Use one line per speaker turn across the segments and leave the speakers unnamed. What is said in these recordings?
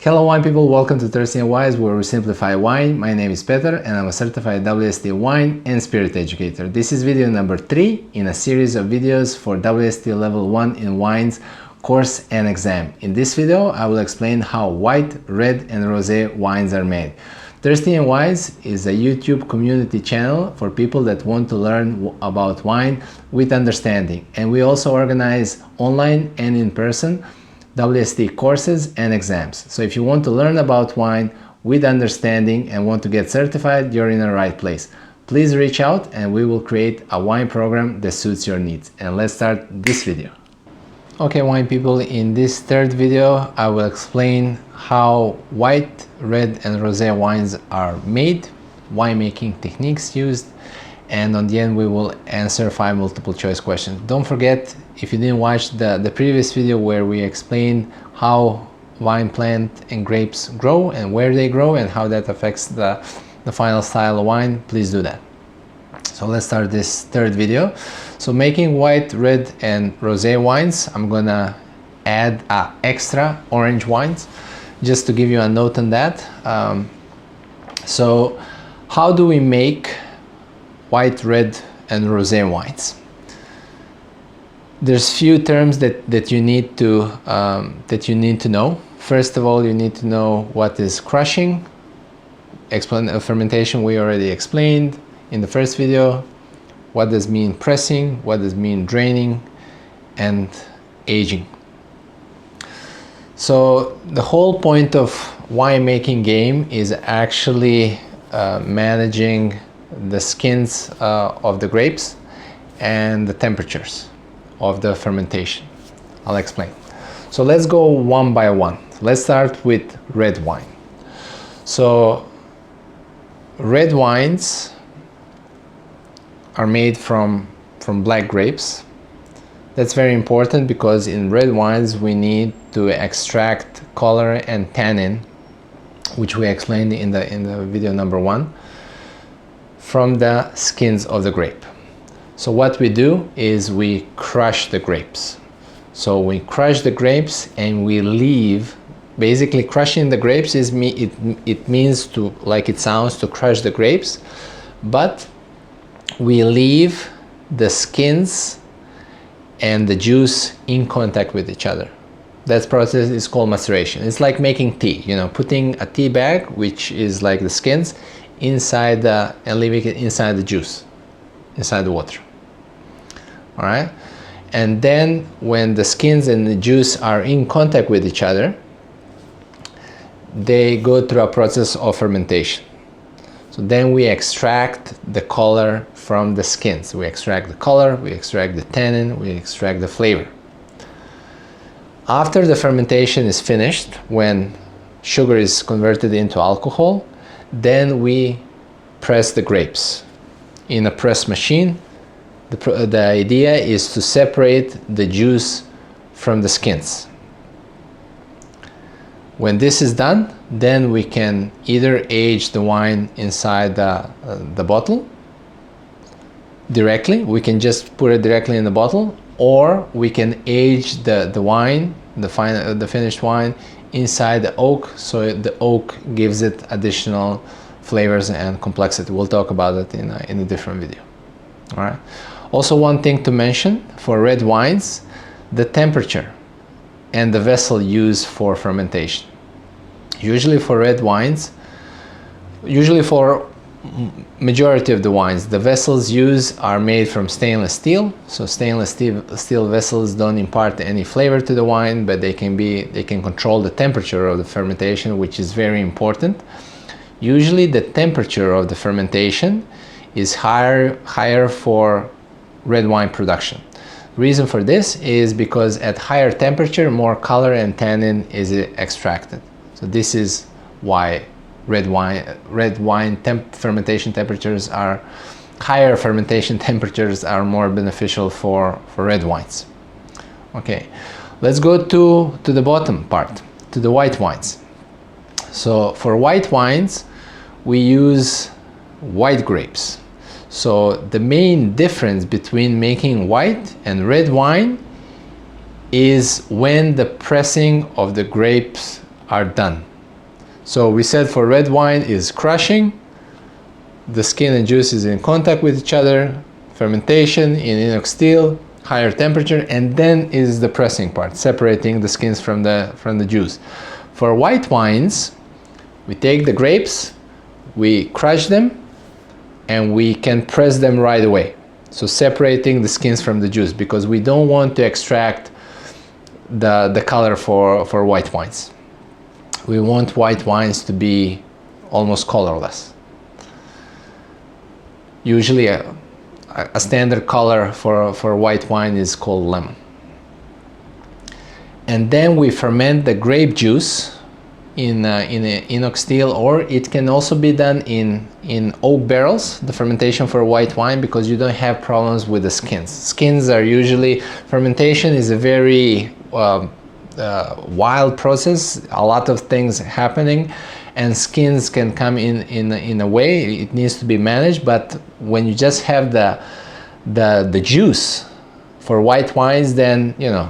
Hello wine people, welcome to Thirsty and Wise, where we simplify wine. My name is Peter and I'm a certified WSET wine and spirit educator. This is video number 3 in a series of videos for WSET Level 1 in wines course and exam. In this video, I will explain how white, red and rosé wines are made. Thirsty and Wise is a YouTube community channel for people that want to learn about wine with understanding. And we also organize online and in person WSET courses and exams. So if you want to learn about wine with understanding and want to get certified, you're in the right place. Please reach out and we will create a wine program that suits your needs. And let's start this video. Okay, wine people, in this third video, I will explain how white, red and rosé wines are made, winemaking techniques used, and on the end we will answer 5 multiple choice questions. Don't forget, if you didn't watch the previous video where we explained how wine plant and grapes grow and where they grow and how that affects the final style of wine, please do that. So let's start this third video. So making white, red and rosé wines, I'm gonna add extra orange wines just to give you a note on that. So how do we make white, red and rosé wines? There's few terms that you need to know. First of all, you need to know what is crushing. Fermentation we already explained in the first video. What does mean pressing? What does mean draining? And aging. So the whole point of winemaking game is actually managing the skins of the grapes and the temperatures of the fermentation. I'll explain. So let's go one by one. Let's start with red wine. So red wines are made from black grapes. That's very important because in red wines we need to extract color and tannin, which we explained in the video number 1, from the skins of the grape. So what we do is we crush the grapes. So we crush the grapes and we leave, basically crushing the grapes is it means to, like it sounds, to crush the grapes, but we leave the skins and the juice in contact with each other. That process is called maceration. It's like making tea, you know, putting a tea bag, which is like the skins, inside and leaving it inside the juice, inside the water. All right, and then when the skins and the juice are in contact with each other, they go through a process of fermentation. So then we extract the color from the skins. We extract the color, we extract the tannin, we extract the flavor. After the fermentation is finished, when sugar is converted into alcohol, then we press the grapes in a press machine. The idea is to separate the juice from the skins. When this is done, then we can either age the wine inside the bottle directly. We can just put it directly in the bottle, or we can age the wine, the finished wine, inside the oak, so the oak gives it additional flavors and complexity. We'll talk about it in a different video. All right. Also, one thing to mention for red wines, the temperature and the vessel used for fermentation. Usually for red wines, usually for majority of the wines, the vessels used are made from stainless steel. So stainless steel vessels don't impart any flavor to the wine, but they can control the temperature of the fermentation, which is very important. Usually the temperature of the fermentation is higher for red wine production. Reason for this is because at higher temperature, more color and tannin is extracted. So this is why red wine fermentation temperatures are higher. Fermentation temperatures are more beneficial for red wines. Okay, let's go to the bottom part, to the white wines. So for white wines, we use white grapes. So the main difference between making white and red wine is when the pressing of the grapes are done. So we said for red wine is crushing, the skin and juice is in contact with each other, fermentation in inox steel, higher temperature, and then is the pressing part, separating the skins from the juice. For white wines, we take the grapes, we crush them, and we can press them right away. So separating the skins from the juice, because we don't want to extract the color for white wines. We want white wines to be almost colorless. Usually a standard color for white wine is called lemon. And then we ferment the grape juice in inox steel, or it can also be done in oak barrels, the fermentation for white wine, because you don't have problems with the skins. Skins are usually, fermentation is a very wild process, a lot of things happening, and skins can come in a way. It needs to be managed. But when you just have the juice for white wines, then you know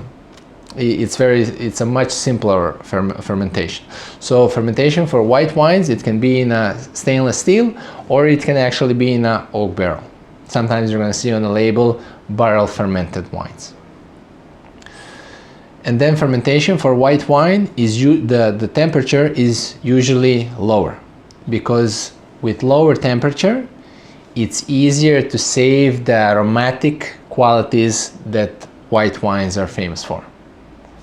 it's a much simpler fermentation. So fermentation for white wines, it can be in a stainless steel, or it can actually be in an oak barrel. Sometimes you're going to see on the label barrel fermented wines. And then fermentation for white wine is the temperature is usually lower, because with lower temperature it's easier to save the aromatic qualities that white wines are famous for.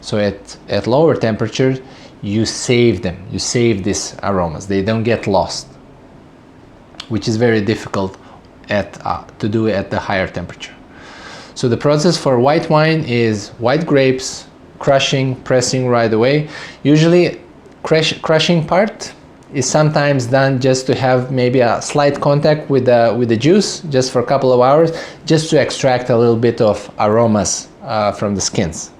So at lower temperatures you save them, you save these aromas, they don't get lost, which is very difficult to do at the higher temperature. So the process for white wine is white grapes, crushing, pressing right away. Usually crushing part is sometimes done just to have maybe a slight contact with the juice, just for a couple of hours, just to extract a little bit of aromas from the skins.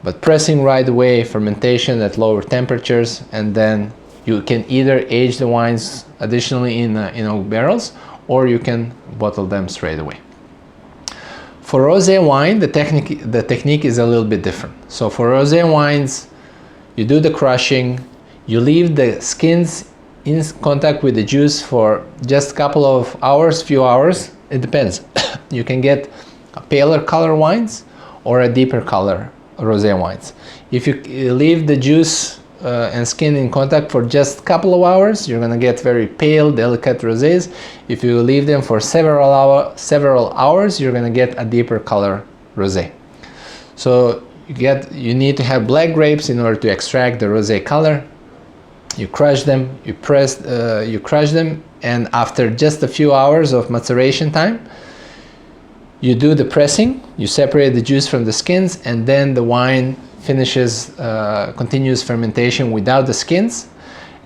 But pressing right away, fermentation at lower temperatures, and then you can either age the wines additionally in oak barrels, or you can bottle them straight away. For rosé wine, the technique is a little bit different. So for rosé wines, you do the crushing, you leave the skins in contact with the juice for just a couple of hours, few hours, it depends. You can get a paler color wines or a deeper color rosé wines. If you leave the juice and skin in contact for just a couple of hours, you're gonna get very pale, delicate rosés. If you leave them for several hours, you're gonna get a deeper color rosé. So you need to have black grapes in order to extract the rosé color. You crush them, you crush them, and after just a few hours of maceration time, you do the pressing, you separate the juice from the skins, and then the wine finishes continuous fermentation without the skins.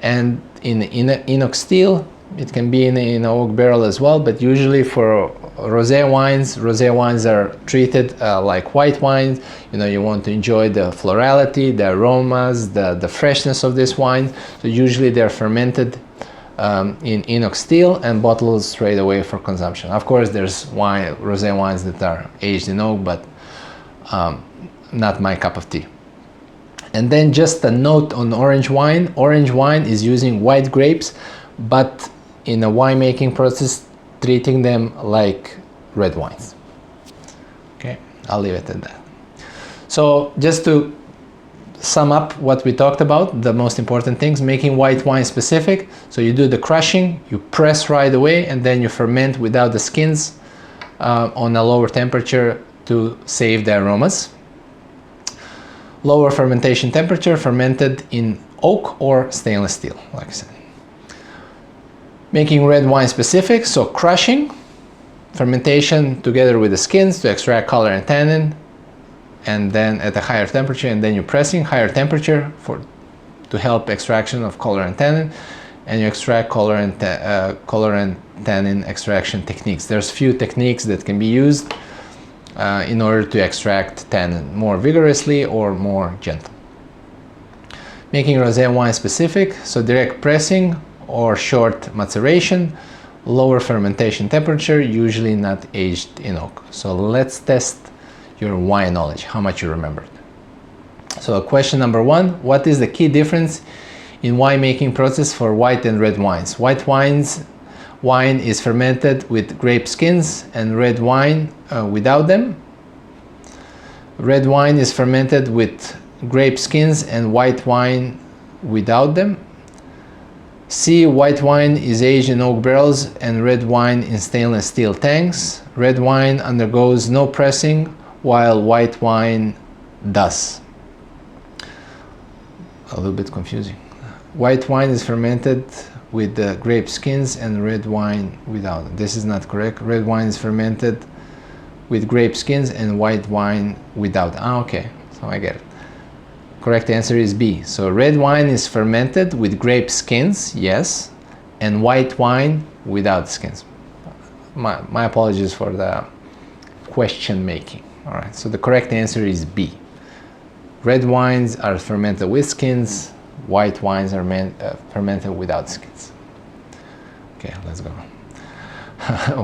And in inox steel, it can be in an oak barrel as well, but usually for rosé wines are treated like white wines. You know, you want to enjoy the florality, the aromas, the freshness of this wine. So usually they're fermented in inox steel and bottled straight away for consumption. Of course, there's rosé wines that are aged in oak, but not my cup of tea. And then just a note on orange wine. Orange wine is using white grapes, but in a winemaking process, treating them like red wines. Okay, I'll leave it at that. So just to sum up what we talked about, the most important things, making white wine specific. So you do the crushing, you press right away, and then you ferment without the skins on a lower temperature to save the aromas. Lower fermentation temperature, fermented in oak or stainless steel, like I said. Making red wine specific, so crushing, fermentation together with the skins to extract color and tannin, and then at a higher temperature, and then you're pressing higher temperature to help extraction of color and tannin, and you extract color and tannin extraction techniques. There's few techniques that can be used in order to extract tannin more vigorously or more gentle. Making rosé wine specific, so direct pressing or short maceration, lower fermentation temperature, usually not aged in oak. So let's test your wine knowledge, how much you remembered. So question number one, what is the key difference in winemaking process for white and red wines. Wine is fermented with grape skins and red wine without them. Red wine is fermented with grape skins and white wine without them. C. White wine is aged in oak barrels and red wine in stainless steel tanks. Red wine undergoes no pressing while white wine does. A little bit confusing. White wine is fermented with the grape skins and red wine without it. This is not correct. Red wine is fermented with grape skins and white wine without. Okay, so I get it. Correct answer is B. So red wine is fermented with grape skins, yes, and white wine without skins. My apologies for the question making. All right, so the correct answer is B. Red wines are fermented with skins, white wines are fermented without skins. Okay, let's go.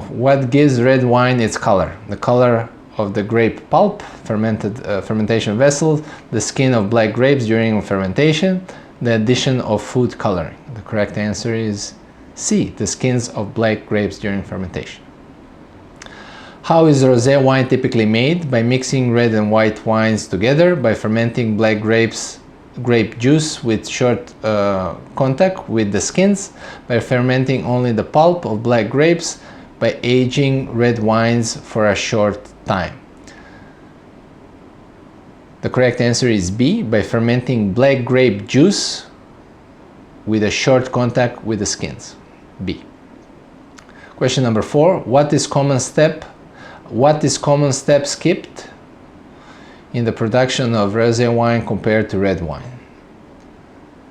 What gives red wine its color? The color of the grape pulp, fermentation vessels, the skin of black grapes during fermentation, the addition of food coloring. The correct answer is C, the skins of black grapes during fermentation. How is rosé wine typically made? By mixing red and white wines together, by fermenting black grape juice with short contact with the skins, by fermenting only the pulp of black grapes, by aging red wines for a short time. The correct answer is B, by fermenting black grape juice with a short contact with the skins. B. Question number 4. What is common step skipped in the production of rosé wine compared to red wine?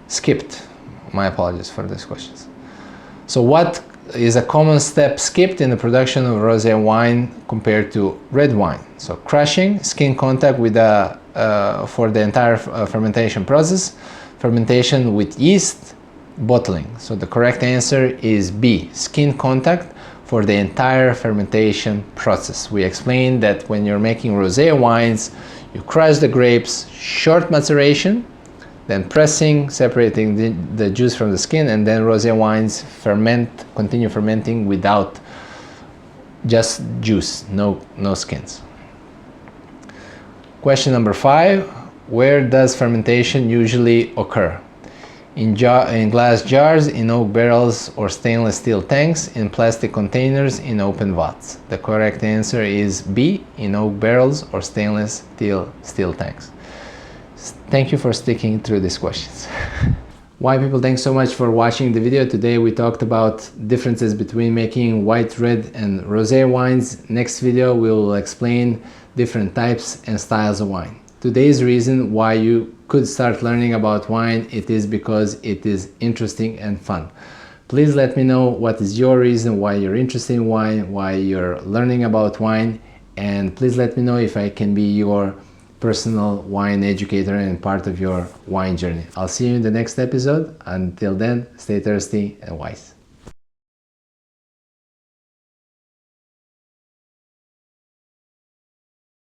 Skipped. My apologies for these questions. So what is a common step skipped in the production of rosé wine compared to red wine? So crushing, skin contact with for the entire fermentation process, fermentation with yeast, bottling. So the correct answer is B, skin contact for the entire fermentation process. We explained that when you're making rosé wines, you crush the grapes, short maceration, then pressing, separating the juice from the skin, and then rosé wines continue fermenting without just juice, no skins. Question number 5, where does fermentation usually occur? In glass jars, in oak barrels or stainless steel tanks, in plastic containers, in open vats. The correct answer is B, in oak barrels or stainless steel tanks. Thank you for sticking through these questions. Wine people, thanks so much for watching the video. Today we talked about differences between making white, red and rosé wines. Next video we will explain different types and styles of wine. Today's reason why you could start learning about wine, it is because it is interesting and fun. Please let me know what is your reason why you're interested in wine, why you're learning about wine, and please let me know if I can be your personal wine educator and part of your wine journey. I'll see you in the next episode. Until then, stay thirsty and wise.